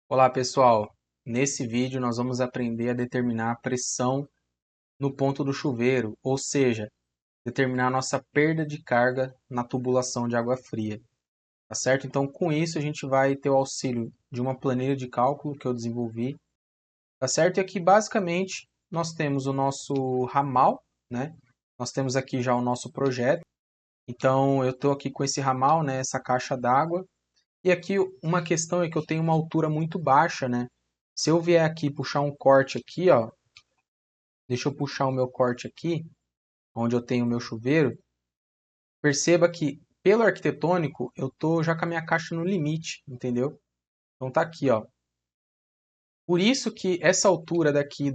Olá pessoal, nesse vídeo nós vamos aprender a determinar a pressão nesse vídeo nós vamos aprender a determinar a pressão no ponto do chuveiro, ou seja, determinar a nossa perda de carga na tubulação de água fria, tá certo? Então com isso a gente vai ter o auxílio de uma planilha de cálculo que eu desenvolvi, tá certo? E aqui basicamente nós temos o nosso ramal, né? Nós temos aqui já o nosso projeto, então eu estou aqui com esse ramal, né? Essa caixa d'água. E aqui uma questão é que eu tenho uma altura muito baixa, né? Se eu vier aqui puxar um corte aqui, ó, deixa eu puxar o meu corte aqui, onde eu tenho o meu chuveiro, perceba que pelo arquitetônico eu tô já com a minha caixa no limite, entendeu? Então tá aqui, ó. Por isso que essa altura daqui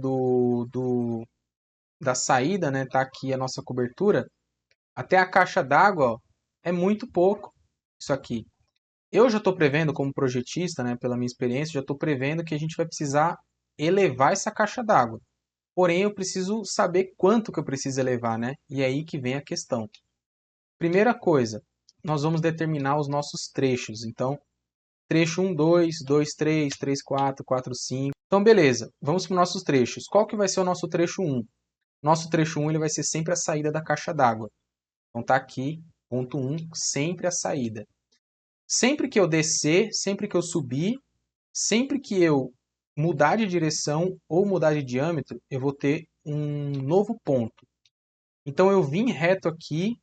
da saída, né, tá aqui a nossa cobertura, até a caixa d'água, ó, é muito pouco isso aqui. Eu já estou prevendo, como projetista, né, pela minha experiência, já estou prevendo que a gente vai precisar elevar essa caixa d'água. Porém, eu preciso saber quanto que eu preciso elevar, né? E é aí que vem a questão. Primeira coisa, nós vamos determinar os nossos trechos. Então, trecho 1, 2, 2, 3, 3, 4, 4, 5. Então, beleza, vamos para os nossos trechos. Qual que vai ser o nosso trecho 1? Nosso trecho 1 ele vai ser sempre a saída da caixa d'água. Então, tá aqui, ponto 1, sempre a saída. Sempre que eu descer, sempre que eu subir, sempre que eu mudar de direção ou mudar de diâmetro, eu vou ter um novo ponto. Então eu vim reto aqui,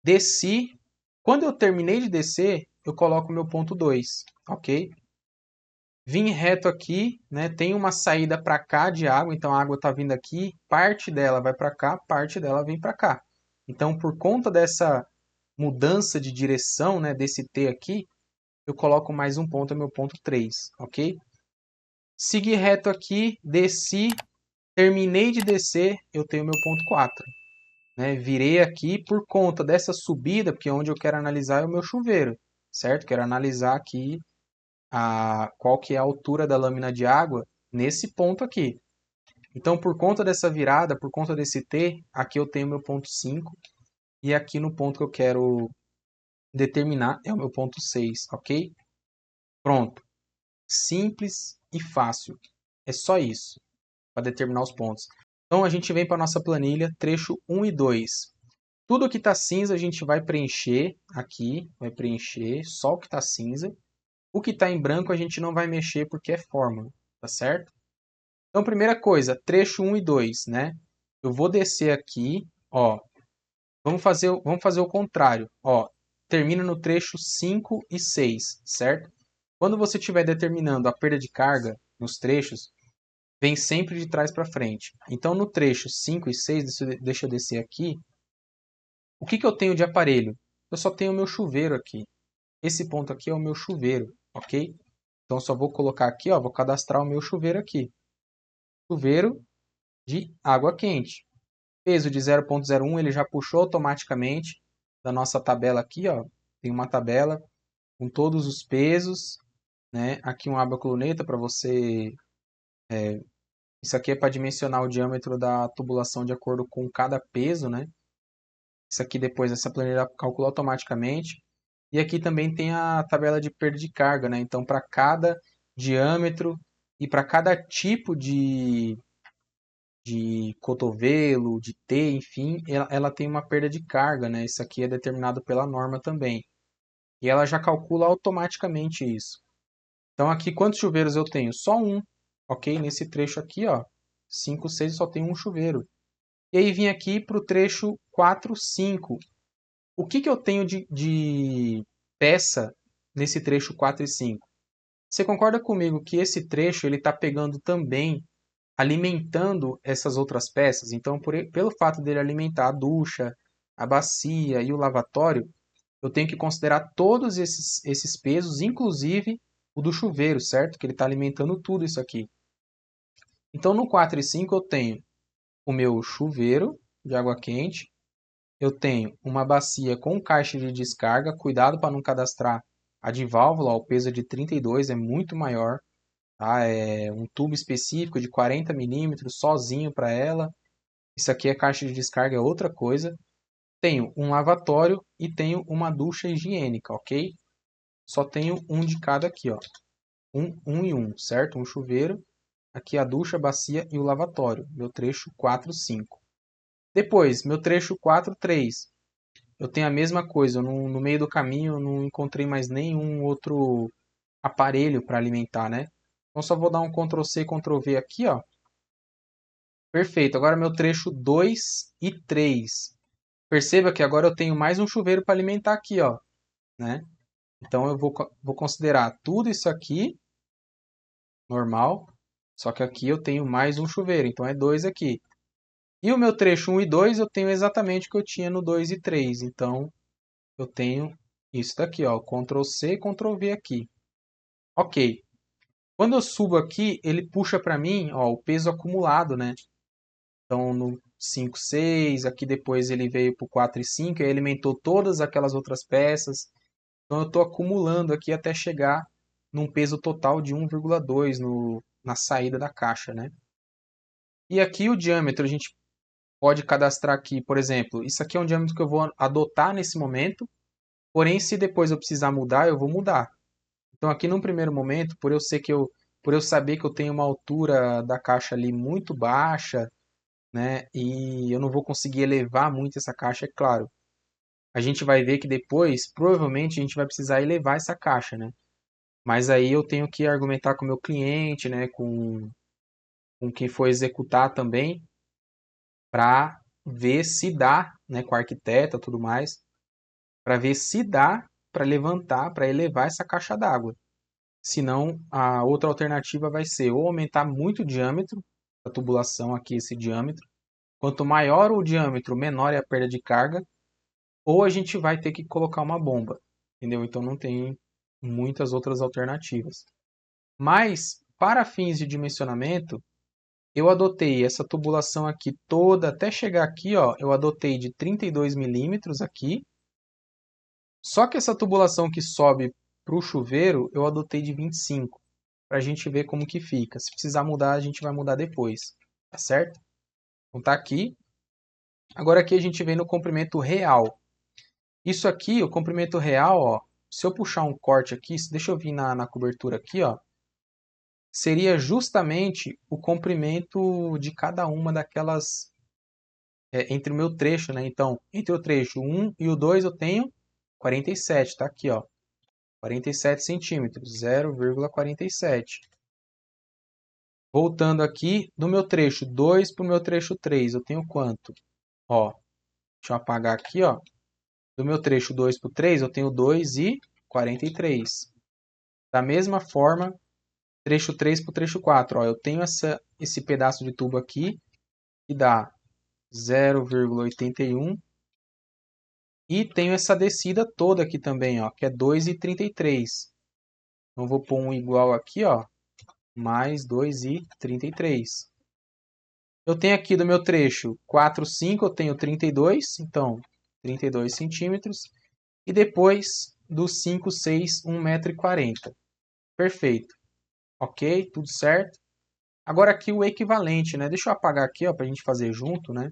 desci. Quando eu terminei de descer, eu coloco meu ponto 2, ok? Vim reto aqui, né? Tem uma saída para cá de água, então a água está vindo aqui, parte dela vai para cá, parte dela vem para cá. Então, por conta dessa mudança de direção, né, desse T aqui, eu coloco mais um ponto, é meu ponto 3, ok? Segui reto aqui, desci, terminei de descer, eu tenho meu ponto 4. Né? Virei aqui por conta dessa subida, porque onde eu quero analisar é o meu chuveiro, certo? Quero analisar aqui qual que é a altura da lâmina de água nesse ponto aqui. Então, por conta dessa virada, por conta desse T, aqui eu tenho meu ponto 5 e aqui no ponto que eu quero determinar é o meu ponto 6, ok? Pronto. Simples e fácil. É só isso para determinar os pontos. Então a gente vem para a nossa planilha, trecho 1 e 2. Tudo que está cinza a gente vai preencher aqui, vai preencher só o que está cinza. O que está em branco a gente não vai mexer porque é fórmula, tá certo? Então primeira coisa, trecho 1 e 2, né? Eu vou descer aqui, ó, vamos fazer o contrário, ó, termina no trecho 5 e 6, certo? Quando você estiver determinando a perda de carga nos trechos, vem sempre de trás para frente. Então, no trecho 5 e 6, deixa eu descer aqui. O que, que eu tenho de aparelho? Eu só tenho o meu chuveiro aqui. Esse ponto aqui é o meu chuveiro, ok? Então, só vou colocar aqui, ó, vou cadastrar o meu chuveiro aqui. Chuveiro de água quente. Peso de 0,01, ele já puxou automaticamente da nossa tabela aqui, ó. Tem uma tabela com todos os pesos, né? Aqui um aba-coluneta para você. Isso aqui é para dimensionar o diâmetro da tubulação de acordo com cada peso, né? Isso aqui depois essa planilha calcula automaticamente. E aqui também tem a tabela de perda de carga, né? Então, para cada diâmetro e para cada tipo de cotovelo, de T, enfim, ela tem uma perda de carga, né? Isso aqui é determinado pela norma também. E ela já calcula automaticamente isso. Então, aqui quantos chuveiros eu tenho? Só um, ok? Nesse trecho aqui, ó, 5, 6, só tem um chuveiro. E aí vim aqui para o trecho 4, 5. O que, que eu tenho de peça nesse trecho 4 e 5? Você concorda comigo que esse trecho ele está pegando também, alimentando essas outras peças? Então, pelo fato dele alimentar a ducha, a bacia e o lavatório, eu tenho que considerar todos esses pesos, inclusive o do chuveiro, certo? Que ele está alimentando tudo isso aqui. Então, no 4 e 5 eu tenho o meu chuveiro de água quente, eu tenho uma bacia com caixa de descarga, cuidado para não cadastrar a de válvula, ó, o peso é de 32, é muito maior, tá? É um tubo específico de 40 milímetros, sozinho para ela. Isso aqui é caixa de descarga, é outra coisa. Tenho um lavatório e tenho uma ducha higiênica, ok? Só tenho um de cada aqui, ó. um e um, certo? Um chuveiro, aqui a ducha, a bacia e o lavatório. Meu trecho 4, 5. Depois, meu trecho 4, 3. Eu tenho a mesma coisa, no meio do caminho eu não encontrei mais nenhum outro aparelho para alimentar, né? Então só vou dar um Ctrl C, Ctrl V aqui, ó. Perfeito. Agora meu trecho 2 e 3. Perceba que agora eu tenho mais um chuveiro para alimentar aqui, ó, né? Então eu vou considerar tudo isso aqui normal, só que aqui eu tenho mais um chuveiro, então é 2 aqui. E o meu trecho 1 e 2 eu tenho exatamente o que eu tinha no 2 e 3, então eu tenho isso daqui, ó, Ctrl C, Ctrl V aqui. Ok. Quando eu subo aqui, ele puxa para mim, ó, o peso acumulado, né? Então no 5, 6, aqui depois ele veio para o 4 e 5, e alimentou todas aquelas outras peças. Então eu estou acumulando aqui até chegar num peso total de 1,2 na saída da caixa, né? E aqui o diâmetro, a gente pode cadastrar aqui, por exemplo, isso aqui é um diâmetro que eu vou adotar nesse momento, porém se depois eu precisar mudar, eu vou mudar. Então aqui num primeiro momento, por eu saber que eu tenho uma altura da caixa ali muito baixa, né, e eu não vou conseguir elevar muito essa caixa, é claro. A gente vai ver que depois, provavelmente, a gente vai precisar elevar essa caixa, né? Mas aí eu tenho que argumentar com o meu cliente, né, com quem for executar também, para ver se dá, né, com a arquiteta e tudo mais, para ver se dá para levantar, para elevar essa caixa d'água. Senão, a outra alternativa vai ser ou aumentar muito o diâmetro da tubulação aqui, esse diâmetro. Quanto maior o diâmetro, menor é a perda de carga, ou a gente vai ter que colocar uma bomba, entendeu? Então não tem muitas outras alternativas. Mas, para fins de dimensionamento, eu adotei essa tubulação aqui toda, até chegar aqui, ó, eu adotei de 32 milímetros aqui. Só que essa tubulação que sobe para o chuveiro, eu adotei de 25, para a gente ver como que fica. Se precisar mudar, a gente vai mudar depois, tá certo? Então tá aqui. Agora aqui a gente vem no comprimento real. Isso aqui, o comprimento real, ó, se eu puxar um corte aqui, deixa eu vir na cobertura aqui, ó, seria justamente o comprimento de cada uma daquelas, entre o meu trecho, né? Então, entre o trecho 1 e o 2 eu tenho 47, tá aqui, ó, 47 centímetros, 0,47. Voltando aqui, do meu trecho 2 para o meu trecho 3, eu tenho quanto? Ó, deixa eu apagar aqui, ó. Do meu trecho 2 para o 3, eu tenho 2,43. Da mesma forma, trecho 3 para o trecho 4, ó, eu tenho esse pedaço de tubo aqui, que dá 0,81. E tenho essa descida toda aqui também, ó, que é 2,33. Então, vou pôr um igual aqui, ó, mais 2,33. Eu tenho aqui do meu trecho 4, 5, eu tenho 32, então 32 centímetros. E depois do 5, 6, 1,40 m. Perfeito. Ok, tudo certo. Agora aqui o equivalente, né? Deixa eu apagar aqui, ó, para a gente fazer junto, né?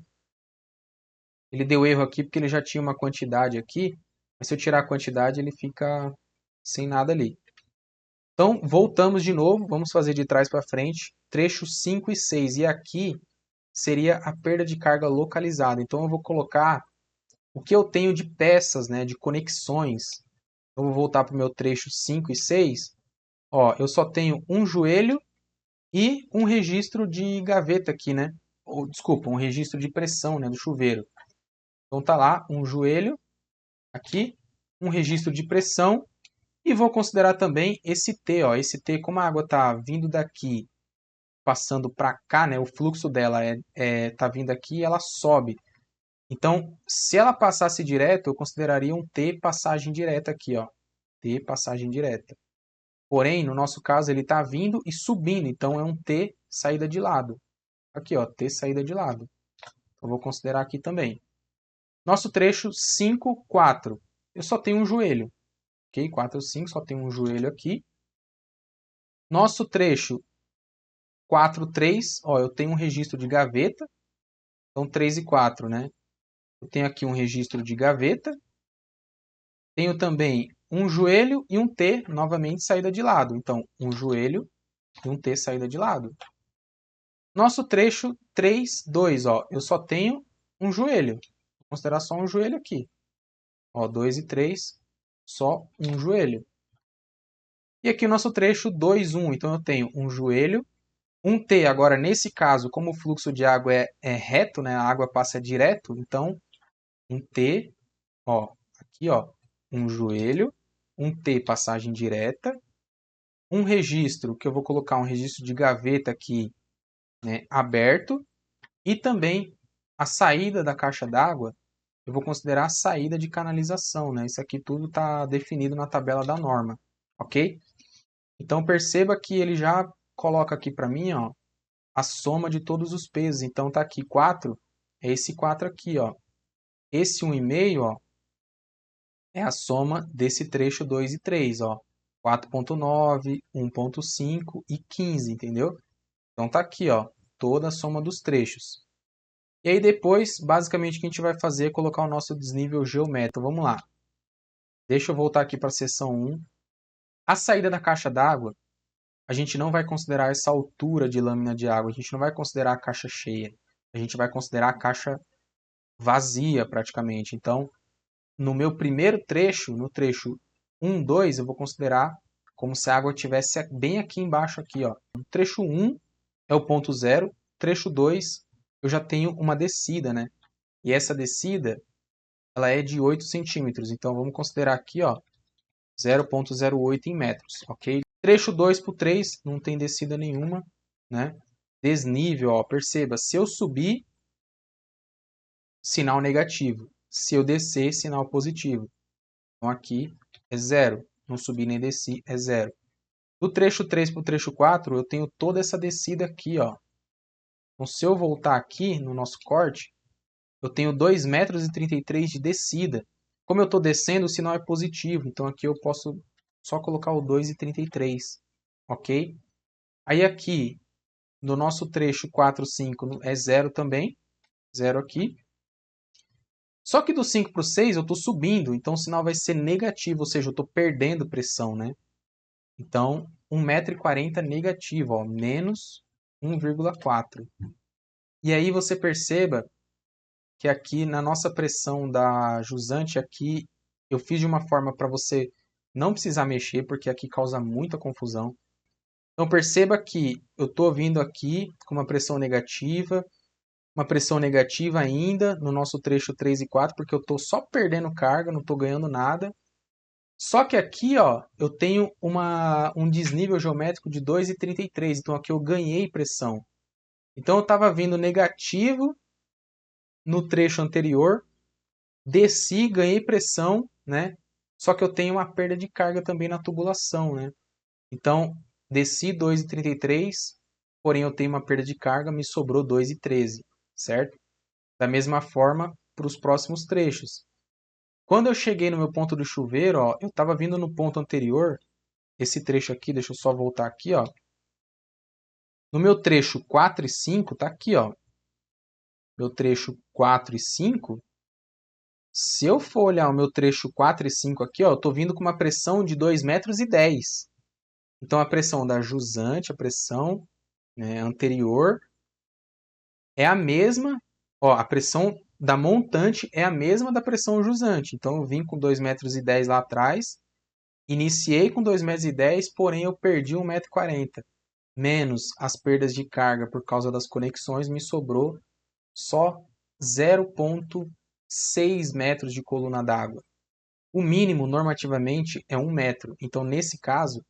Ele deu erro aqui porque ele já tinha uma quantidade aqui. Mas se eu tirar a quantidade, ele fica sem nada ali. Então, voltamos de novo. Vamos fazer de trás para frente. Trechos 5 e 6. E aqui seria a perda de carga localizada. Então, eu vou colocar o que eu tenho de peças, né, de conexões. Eu vou voltar para o meu trecho 5 e 6. Ó, eu só tenho um joelho e um registro de gaveta aqui, né? Ou, desculpa, um registro de pressão, né, do chuveiro. Então tá lá um joelho aqui, um registro de pressão e vou considerar também esse T, ó, esse T, como a água tá vindo daqui, passando para cá, né, o fluxo dela tá vindo aqui e ela sobe. Então, se ela passasse direto, eu consideraria um T passagem direta aqui, ó, T passagem direta. Porém, no nosso caso, ele está vindo e subindo, então é um T saída de lado. Aqui, ó, T saída de lado. Então, vou considerar aqui também. Nosso trecho 5, 4. Eu só tenho um joelho. Ok? 4, 5, só tenho um joelho aqui. Nosso trecho 4, 3. Ó, eu tenho um registro de gaveta. Então, 3 e 4, né? Eu tenho aqui um registro de gaveta. Tenho também um joelho e um T, novamente, saída de lado. Então, um joelho e um T, saída de lado. Nosso trecho 3, 2, ó, eu só tenho um joelho. Vou considerar só um joelho aqui. Ó, 2 e 3, só um joelho. E aqui o nosso trecho 2, 1. Então, eu tenho um joelho, um T. Agora, nesse caso, como o fluxo de água é reto, né, a água passa direto, então, um T, ó, aqui, ó, um joelho, um T, passagem direta, um registro, que eu vou colocar um registro de gaveta aqui, né, aberto, e também a saída da caixa d'água, eu vou considerar a saída de canalização, né? Isso aqui tudo está definido na tabela da norma, ok? Então perceba que ele já coloca aqui para mim, ó, a soma de todos os pesos. Então tá aqui 4, é esse 4 aqui, ó. Esse 1,5, ó, é a soma desse trecho 2 e 3, ó. 4,9, 1,5 e 15, entendeu? Então tá aqui, ó, toda a soma dos trechos. E aí depois, basicamente, o que a gente vai fazer é colocar o nosso desnível geométrico. Então, vamos lá. Deixa eu voltar aqui para a seção 1. A saída da caixa d'água, a gente não vai considerar essa altura de lâmina de água, a gente não vai considerar a caixa cheia. A gente vai considerar a caixa vazia, praticamente. Então, no meu primeiro trecho, no trecho 1, 2, eu vou considerar como se a água estivesse bem aqui embaixo, aqui, ó. No trecho 1 é o ponto zero, trecho 2 eu já tenho uma descida, né? E essa descida, ela é de 8 centímetros. Então, vamos considerar aqui, ó, 0,08 em metros, ok? Trecho 2 para o 3, não tem descida nenhuma, né? Desnível, ó, perceba, se eu subir, sinal negativo. Se eu descer, sinal positivo. Então, aqui é zero. Não subi nem desci, é zero. Do trecho 3 para o trecho 4, eu tenho toda essa descida aqui, ó. Então, se eu voltar aqui no nosso corte, eu tenho 2,33 metros de descida. Como eu estou descendo, o sinal é positivo. Então, aqui eu posso só colocar o 2,33. Ok? Aí, aqui, no nosso trecho 4, 5, é zero também. Zero aqui. Só que do 5 para o 6, eu estou subindo. Então, o sinal vai ser negativo. Ou seja, eu estou perdendo pressão, né? Então, 1,40 m negativo, ó, menos 1,4. E aí você perceba que aqui na nossa pressão da jusante, aqui eu fiz de uma forma para você não precisar mexer, porque aqui causa muita confusão. Então perceba que eu estou vindo aqui com uma pressão negativa ainda no nosso trecho 3 e 4, porque eu estou só perdendo carga, não estou ganhando nada. Só que aqui, ó, eu tenho um desnível geométrico de 2,33, então aqui eu ganhei pressão. Então eu estava vindo negativo no trecho anterior, desci, ganhei pressão, né? Só que eu tenho uma perda de carga também na tubulação, né? Então, desci 2,33, porém eu tenho uma perda de carga, me sobrou 2,13, certo? Da mesma forma, para os próximos trechos. Quando eu cheguei no meu ponto do chuveiro, ó, eu estava vindo no ponto anterior, esse trecho aqui, deixa eu só voltar aqui, ó. No meu trecho 4 e 5, tá aqui, ó. Meu trecho 4 e 5, se eu for olhar o meu trecho 4 e 5 aqui, ó, eu estou vindo com uma pressão de 2,10 metros. Então, a pressão da jusante, a pressão, né, anterior, é a mesma, ó, a pressão da montante é a mesma da pressão jusante. Então, eu vim com 2,10 metros lá atrás, iniciei com 2,10 metros, porém eu perdi 1,40 m. Menos as perdas de carga por causa das conexões, me sobrou só 0,6 metros de coluna d'água. O mínimo, normativamente, é 1 metro. Então, nesse caso,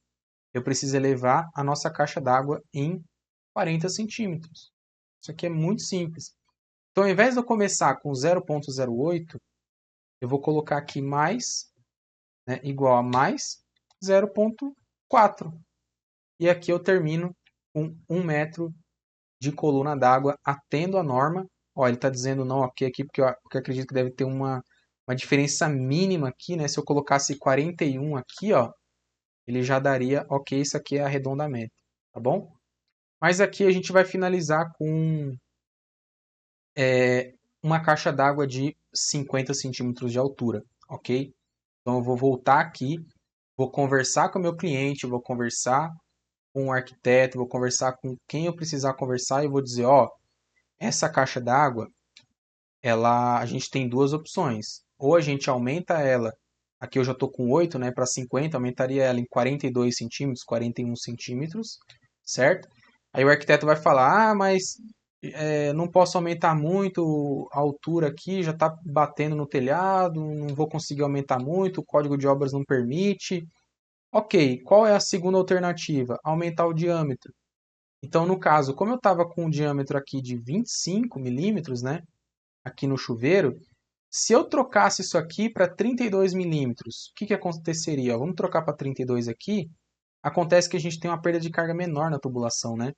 eu preciso elevar a nossa caixa d'água em 40 centímetros. Isso aqui é muito simples. Então, ao invés de eu começar com 0,08, eu vou colocar aqui mais, né, igual a mais 0,4. E aqui eu termino com 1 metro de coluna d'água, atendo a norma. Ó, ele está dizendo não ok aqui, porque eu acredito que deve ter uma diferença mínima aqui, né? Se eu colocasse 41 aqui, ó, ele já daria ok, isso aqui é arredondamento, tá bom? Mas aqui a gente vai finalizar com uma caixa d'água de 50 centímetros de altura, ok? Então eu vou voltar aqui vou conversar com o meu cliente, vou conversar com o arquiteto, vou conversar com quem eu precisar conversar e vou dizer, ó, essa caixa d'água, a gente tem duas opções. Ou a gente aumenta ela, aqui eu já estou com 8, né, para 50, aumentaria ela em 42 centímetros, 41 centímetros, certo? Aí o arquiteto vai falar, mas não posso aumentar muito a altura aqui, já está batendo no telhado, não vou conseguir aumentar muito, o código de obras não permite. Ok, qual é a segunda alternativa? Aumentar o diâmetro. Então, no caso, como eu estava com um diâmetro aqui de 25 milímetros, né, aqui no chuveiro, se eu trocasse isso aqui para 32 milímetros, o que que aconteceria? Ó, vamos trocar para 32 aqui. Acontece que a gente tem uma perda de carga menor na tubulação, né?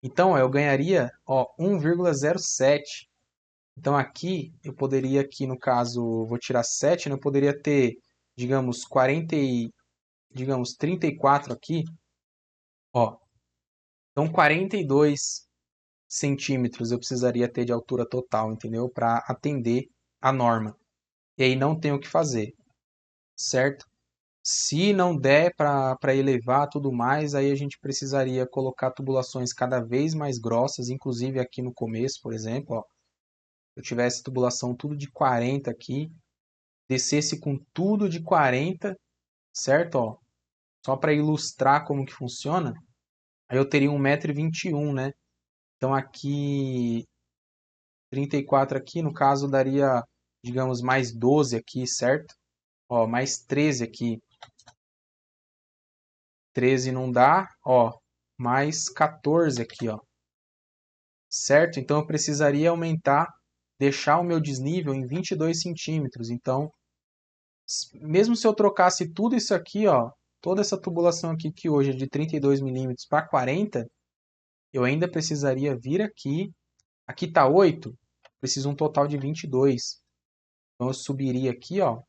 Então, ó, eu ganharia, ó, 1,07. Então, aqui, eu poderia, aqui no caso, vou tirar 7, né? Eu poderia ter, digamos, 34 aqui, ó. Então, 42 centímetros eu precisaria ter de altura total, entendeu? Para atender a norma. E aí não tem o que fazer, certo? Se não der para elevar tudo mais, aí a gente precisaria colocar tubulações cada vez mais grossas, inclusive aqui no começo, por exemplo, ó, se eu tivesse tubulação tudo de 40 aqui, descesse com tudo de 40, certo? Ó, só para ilustrar como que funciona, aí eu teria 1,21 m, né? Então aqui 34 aqui, no caso daria, digamos, mais 12 aqui, certo? Ó, mais 13 aqui. 13 não dá, ó, mais 14 aqui, ó. Certo? Então eu precisaria aumentar, deixar o meu desnível em 22 centímetros. Então, mesmo se eu trocasse tudo isso aqui, ó, toda essa tubulação aqui que hoje é de 32 milímetros para 40, eu ainda precisaria vir aqui. Aqui tá 8, preciso um total de 22. Então eu subiria aqui, ó,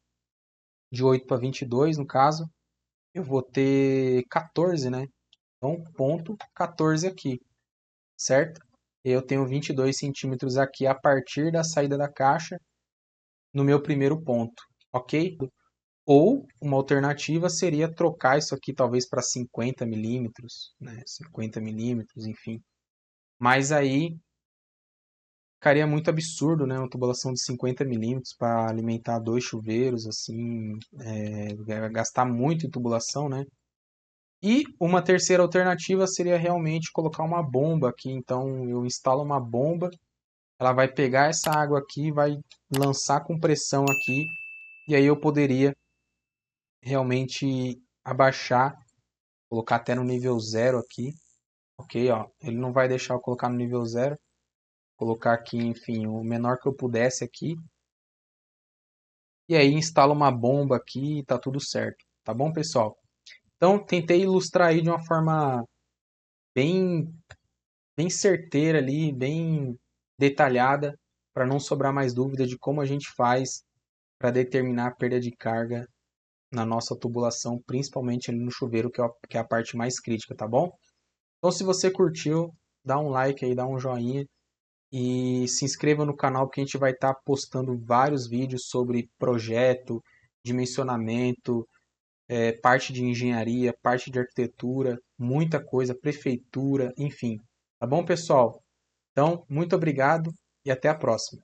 de 8 para 22, no caso, eu vou ter 14, né? Então, ponto 14 aqui, certo? Eu tenho 22 centímetros aqui a partir da saída da caixa no meu primeiro ponto, ok? Ou uma alternativa seria trocar isso aqui talvez para 50 milímetros, né? 50 milímetros, enfim. Mas aí ficaria muito absurdo, né? Uma tubulação de 50 milímetros para alimentar dois chuveiros, assim, gastar muito em tubulação, né? E uma terceira alternativa seria realmente colocar uma bomba aqui. Então eu instalo uma bomba, ela vai pegar essa água aqui, vai lançar com pressão aqui, e aí eu poderia realmente abaixar, colocar até no nível zero aqui, ok? Ó, ele não vai deixar eu colocar no nível zero, colocar aqui, enfim, o menor que eu pudesse aqui, e aí instalo uma bomba aqui e tá tudo certo, tá bom, pessoal? Então tentei ilustrar aí de uma forma bem bem certeira ali, bem detalhada, para não sobrar mais dúvida de como a gente faz para determinar a perda de carga na nossa tubulação, principalmente ali no chuveiro, que é a parte mais crítica, tá bom? Então, se você curtiu, dá um like aí, dá um joinha e se inscreva no canal, porque a gente vai estar postando vários vídeos sobre projeto, dimensionamento, parte de engenharia, parte de arquitetura, muita coisa, prefeitura, enfim. Tá bom, pessoal? Então, muito obrigado e até a próxima.